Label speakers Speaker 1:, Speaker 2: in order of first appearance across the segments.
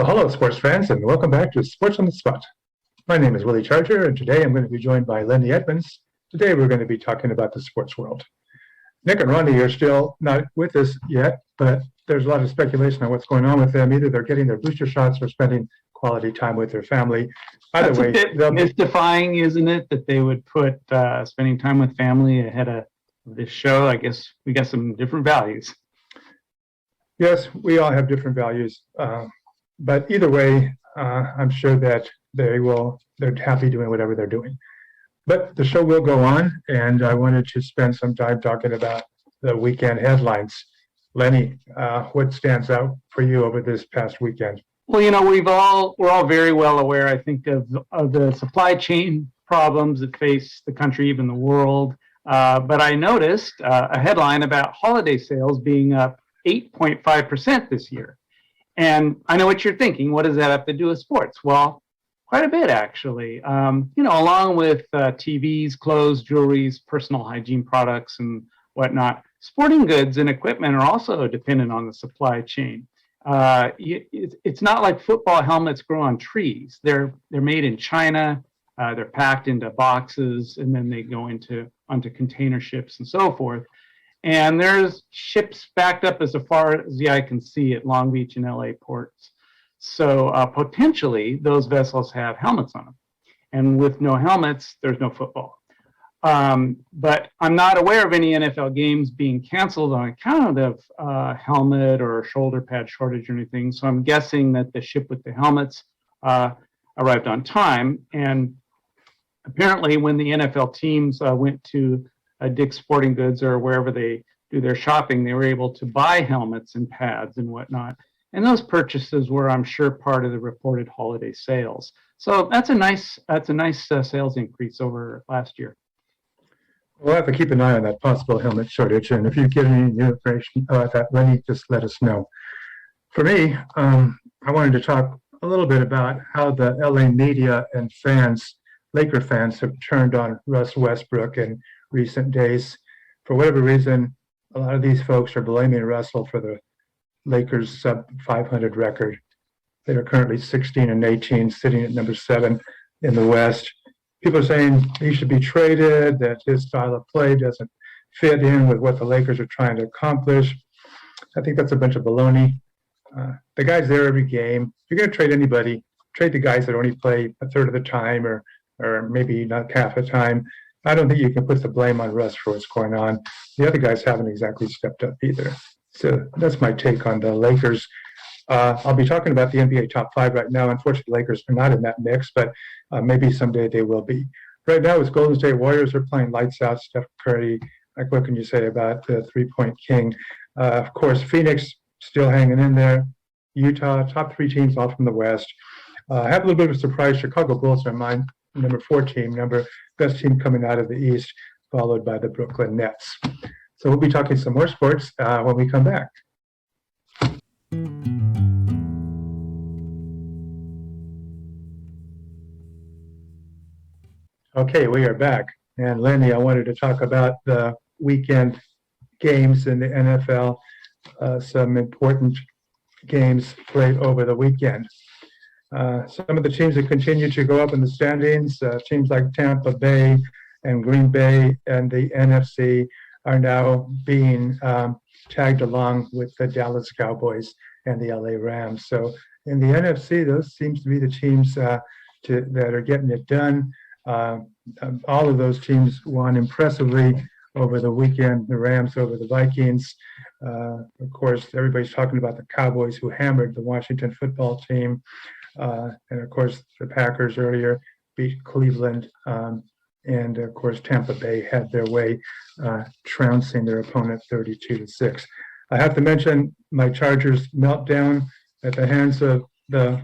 Speaker 1: Well, hello, sports fans, and welcome back to Sports on the Spot. My name is Willie Charger, and today I'm going to be joined by Lenny Edmonds. Today we're going to be talking about the sports world. Nick and Ronnie are still not with us yet, but there's a lot of speculation on what's going on with them. Either they're getting their booster shots or spending quality time with their family.
Speaker 2: That's a bit mystifying, isn't it, that they would put spending time with family ahead of this show? I guess we got some different values.
Speaker 1: Yes, we all have different values. But either way, I'm sure that they're happy doing whatever they're doing. But the show will go on, and I wanted to spend some time talking about the weekend headlines. Lenny, what stands out for you over this past weekend?
Speaker 2: Well, we're all very well aware, I think, of the supply chain problems that face the country, even the world. But I noticed a headline about holiday sales being up 8.5% this year. And I know what you're thinking. What does that have to do with sports? Well, quite a bit, actually. Along with TVs, clothes, jewelries, personal hygiene products, and whatnot, sporting goods and equipment are also dependent on the supply chain. It's not like football helmets grow on trees. They're made in China. They're packed into boxes, and then they go onto container ships and so forth. And there's ships backed up as far as the eye can see at Long Beach and LA ports. So potentially those vessels have helmets on them. And with no helmets, there's no football. But I'm not aware of any NFL games being canceled on account of helmet or shoulder pad shortage or anything. So I'm guessing that the ship with the helmets arrived on time. And apparently when the NFL teams went to Dick's Sporting Goods or wherever they do their shopping, they were able to buy helmets and pads and whatnot. And those purchases were, I'm sure, part of the reported holiday sales. So that's a nice sales increase over last year.
Speaker 1: We'll have to keep an eye on that possible helmet shortage. And if you get any new information about that, Lenny, just let us know. For me, I wanted to talk a little bit about how the LA media and fans, Laker fans, have turned on Russ Westbrook in recent days. For whatever reason, a lot of these folks are blaming Russell for the Lakers sub 500 record. They are currently 16-18, sitting at number 7 in the West. People are saying he should be traded, that his style of play doesn't fit in with what the Lakers are trying to accomplish. I think that's a bunch of baloney. The guy's there every game. If you're going to trade anybody, trade the guys that only play a third of the time or maybe not half the time. I don't think you can put the blame on Russ for what's going on. The other guys haven't exactly stepped up either. So that's my take on the Lakers. I'll be talking about the NBA top 5 right now. Unfortunately, the Lakers are not in that mix, but maybe someday they will be. Right now, it's Golden State Warriors are playing lights out. Steph Curry, like what can you say about the three-point king? Of course, Phoenix still hanging in there. Utah, top 3 teams all from the West. I have a little bit of a surprise. Chicago Bulls are mine. Number 4 team, best team coming out of the East, followed by the Brooklyn Nets. So we'll be talking some more sports when we come back. Okay, we are back. And Lenny, I wanted to talk about the weekend games in the NFL, some important games played over the weekend. Some of the teams that continue to go up in the standings, teams like Tampa Bay and Green Bay and the NFC are now being tagged along with the Dallas Cowboys and the LA Rams. So in the NFC, those seems to be the teams that are getting it done. All of those teams won impressively over the weekend. The Rams over the Vikings. Of course, everybody's talking about the Cowboys who hammered the Washington football team. And of course, the Packers earlier beat Cleveland. And of course, Tampa Bay had their way, trouncing their opponent 32-6. I have to mention my Chargers meltdown at the hands of the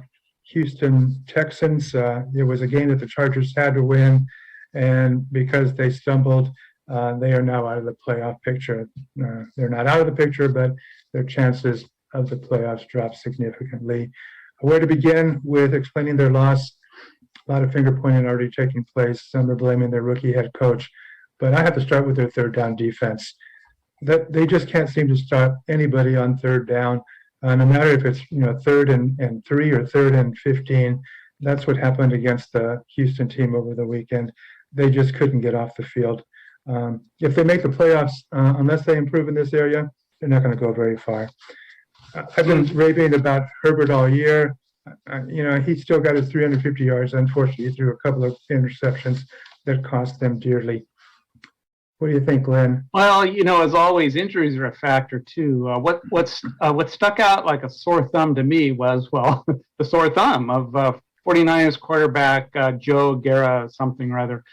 Speaker 1: Houston Texans. It was a game that the Chargers had to win, and because they stumbled, they are now out of the playoff picture. They're not out of the picture, but their chances of the playoffs dropped significantly. Where to begin with explaining their loss? A lot of finger pointing already taking place. Some are blaming their rookie head coach, but I have to start with their third down defense. That they just can't seem to stop anybody on third down. No matter if it's third and 3 or third and 15. That's what happened against the Houston team over the weekend. They just couldn't get off the field. If they make the playoffs, unless they improve in this area, they're not going to go very far. I've been raving about Herbert all year. He still got his 350 yards. Unfortunately, he threw a couple of interceptions that cost them dearly. What do you think, Glenn?
Speaker 2: Well, as always, injuries are a factor too. What stuck out like a sore thumb to me was, the sore thumb of 49ers quarterback Joe Guerra something or other.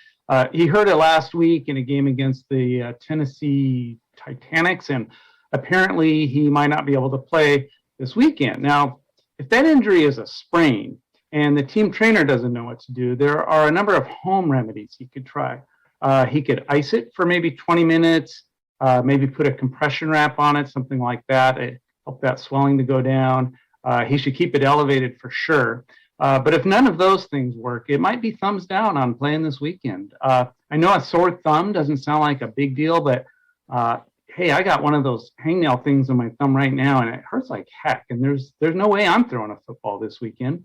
Speaker 2: He hurt it last week in a game against the Tennessee Titanics, and apparently he might not be able to play this weekend. Now, if that injury is a sprain and the team trainer doesn't know what to do, there are a number of home remedies he could try. He could ice it for maybe 20 minutes, maybe put a compression wrap on it, something like that, help that swelling to go down. He should keep it elevated for sure. But if none of those things work, it might be thumbs down on playing this weekend. I know a sore thumb doesn't sound like a big deal, but hey, I got one of those hangnail things on my thumb right now, and it hurts like heck. And there's no way I'm throwing a football this weekend.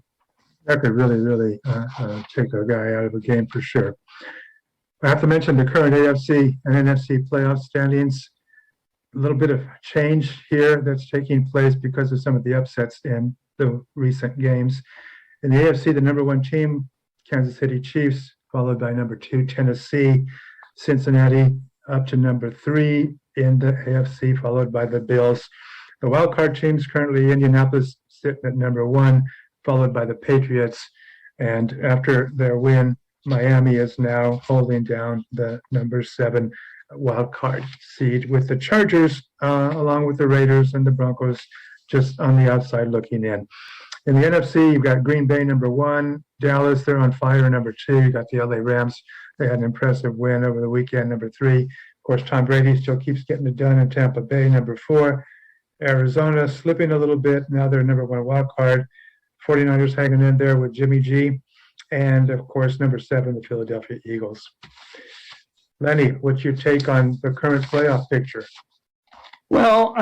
Speaker 1: That could really take a guy out of a game for sure. I have to mention the current AFC and NFC playoff standings. A little bit of change here that's taking place because of some of the upsets in the recent games. In the AFC, the number 1 team, Kansas City Chiefs, followed by number 2, Tennessee, Cincinnati, up to number 3 in the AFC, followed by the Bills. The wild card teams currently Indianapolis sitting at number 1, followed by the Patriots. And after their win, Miami is now holding down the number 7 wild card seed, with the Chargers, along with the Raiders and the Broncos, just on the outside looking in. In the NFC, you've got Green Bay, number 1. Dallas, they're on fire, number 2. You got the LA Rams. They had an impressive win over the weekend, number 3. Of course, Tom Brady still keeps getting it done in Tampa Bay, number 4. Arizona slipping a little bit. Now they're number 1 wild card. 49ers hanging in there with Jimmy G. And, of course, number 7, the Philadelphia Eagles. Lenny, what's your take on the current playoff picture?
Speaker 2: Well,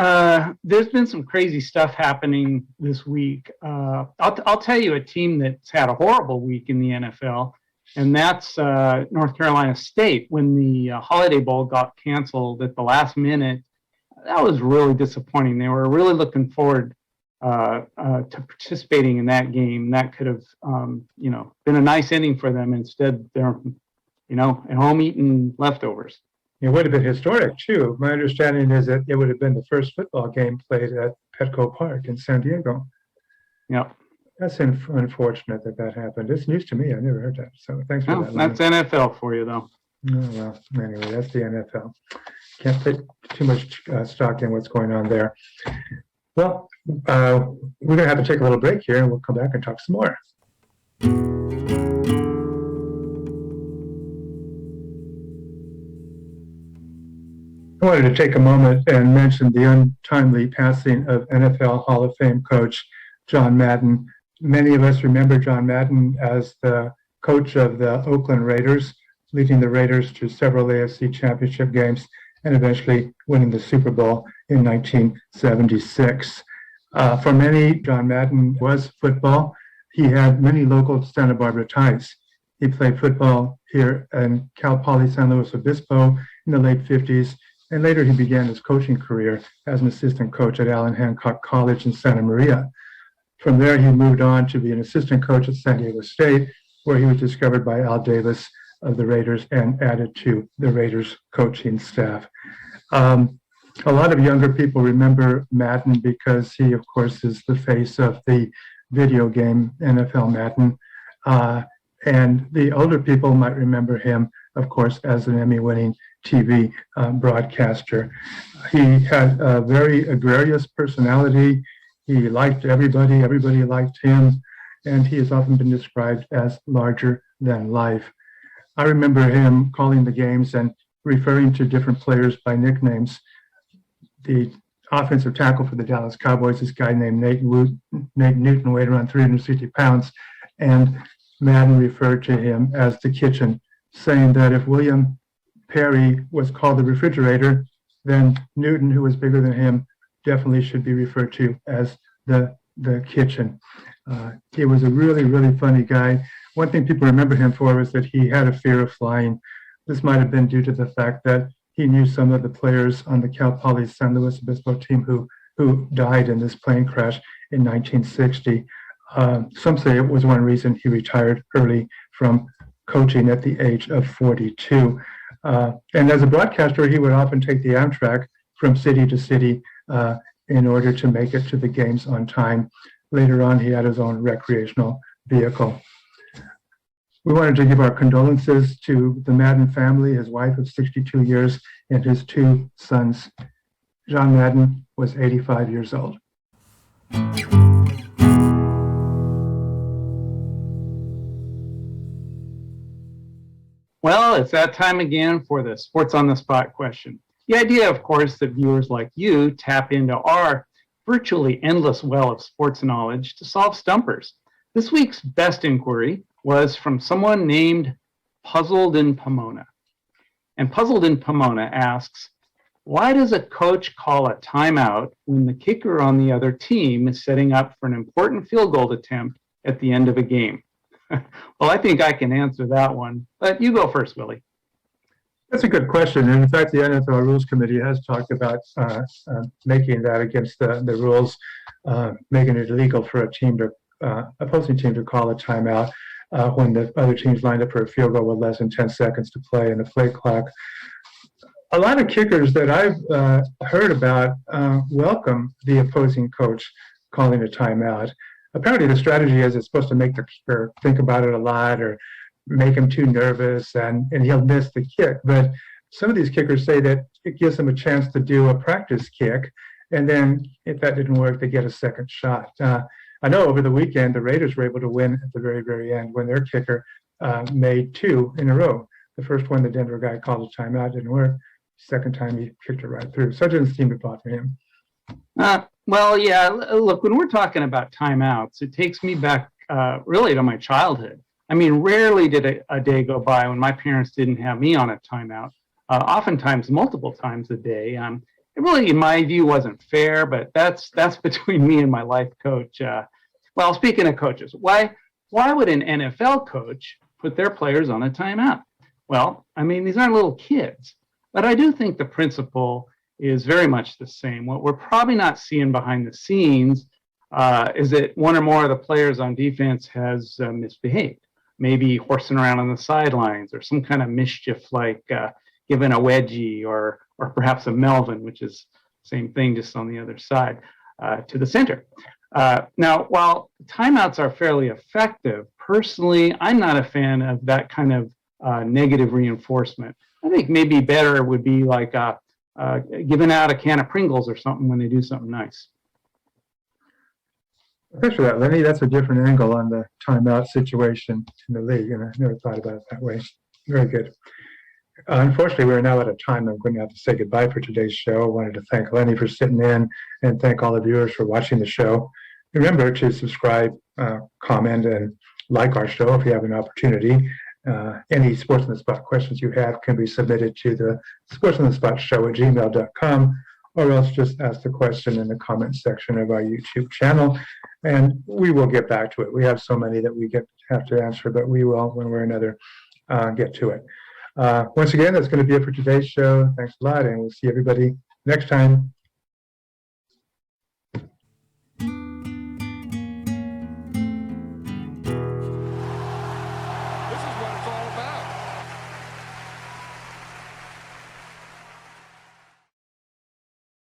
Speaker 2: there's been some crazy stuff happening this week. I'll tell you a team that's had a horrible week in the NFL, and that's North Carolina State. When the Holiday Bowl got canceled at the last minute, that was really disappointing. They were really looking forward to participating in that game. That could have, been a nice inning for them. Instead, they're, at home eating leftovers.
Speaker 1: It would have been historic, too. My understanding is that it would have been the first football game played at Petco Park in San Diego.
Speaker 2: Yeah.
Speaker 1: That's unfortunate that happened. It's news to me. I never heard that. So thanks for that.
Speaker 2: That's NFL for you, though.
Speaker 1: Oh, well, anyway, that's the NFL. Can't take too much stock in what's going on there. Well, we're going to have to take a little break here, and we'll come back and talk some more. I wanted to take a moment and mention the untimely passing of NFL Hall of Fame coach John Madden. Many of us remember John Madden as the coach of the Oakland Raiders, leading the Raiders to several AFC championship games and eventually winning the Super Bowl in 1976. For many, John Madden was football. He had many local Santa Barbara ties. He played football here in Cal Poly San Luis Obispo in the late 50s. And later he began his coaching career as an assistant coach at Allen Hancock College in Santa Maria. From there, he moved on to be an assistant coach at San Diego State, where he was discovered by Al Davis of the Raiders and added to the Raiders coaching staff. A lot of younger people remember Madden because he, of course, is the face of the video game NFL Madden. And the older people might remember him, of course, as an Emmy-winning TV broadcaster. He had a very gregarious personality. He liked everybody. Everybody liked him. And he has often been described as larger than life. I remember him calling the games and referring to different players by nicknames. The offensive tackle for the Dallas Cowboys, this guy named Nate Newton, weighed around 360 pounds. And Madden referred to him as the kitchen, saying that if William Perry was called the refrigerator, then Newton, who was bigger than him, definitely should be referred to as the kitchen. He was a really, really funny guy. One thing people remember him for was that he had a fear of flying. This might have been due to the fact that he knew some of the players on the Cal Poly San Luis Obispo team who died in this plane crash in 1960. Some say it was one reason he retired early from coaching at the age of 42. And as a broadcaster, he would often take the Amtrak from city to city in order to make it to the games on time. Later on, he had his own recreational vehicle. We wanted to give our condolences to the Madden family, his wife of 62 years, and his two sons. John Madden was 85 years old.
Speaker 2: Well, it's that time again for the Sports on the Spot question. The idea, of course, that viewers like you tap into our virtually endless well of sports knowledge to solve stumpers. This week's best inquiry was from someone named Puzzled in Pomona. And Puzzled in Pomona asks, why does a coach call a timeout when the kicker on the other team is setting up for an important field goal attempt at the end of a game? Well, I think I can answer that one, but you go first, Willie.
Speaker 1: That's a good question. And in fact, the NFL Rules Committee has talked about making that against the rules, making it illegal for opposing team to call a timeout when the other team's lined up for a field goal with less than 10 seconds to play in the play clock. A lot of kickers that I've heard about welcome the opposing coach calling a timeout. Apparently, the strategy is it's supposed to make the kicker think about it a lot or make him too nervous and he'll miss the kick. But some of these kickers say that it gives them a chance to do a practice kick. And then if that didn't work, they get a second shot. I know over the weekend, the Raiders were able to win at the very, very end when their kicker made two in a row. The first one, the Denver guy called a timeout, didn't work. Second time, he kicked it right through. So it didn't seem to bother him.
Speaker 2: Well, yeah, look, when we're talking about timeouts, it takes me back really to my childhood. I mean, rarely did a day go by when my parents didn't have me on a timeout, oftentimes multiple times a day. It really, in my view, wasn't fair, but that's between me and my life coach. Well, speaking of coaches, why would an NFL coach put their players on a timeout? Well, I mean, these aren't little kids, but I do think the principle is very much the same. What we're probably not seeing behind the scenes is that one or more of the players on defense has misbehaved, maybe horsing around on the sidelines or some kind of mischief like giving a wedgie or perhaps a Melvin, which is the same thing, just on the other side, to the center. Now, while timeouts are fairly effective, personally, I'm not a fan of that kind of negative reinforcement. I think maybe better would be like giving out a can of Pringles or something when they do something nice.
Speaker 1: Thanks for that, Lenny. That's a different angle on the timeout situation in the league, and I never thought about it that way. Very good. Unfortunately, we're now at a time I'm going to have to say goodbye for today's show. I wanted to thank Lenny for sitting in and thank all the viewers for watching the show. Remember to subscribe, comment, and like our show if you have an opportunity. Any Sports on the Spot questions you have can be submitted to the sportsonthespot@gmail.com, or else just ask the question in the comment section of our YouTube channel, and we will get back to it. We have so many that we have to answer, but we will, one way or another, get to it. Once again, that's going to be it for today's show. Thanks a lot, and we'll see everybody next time.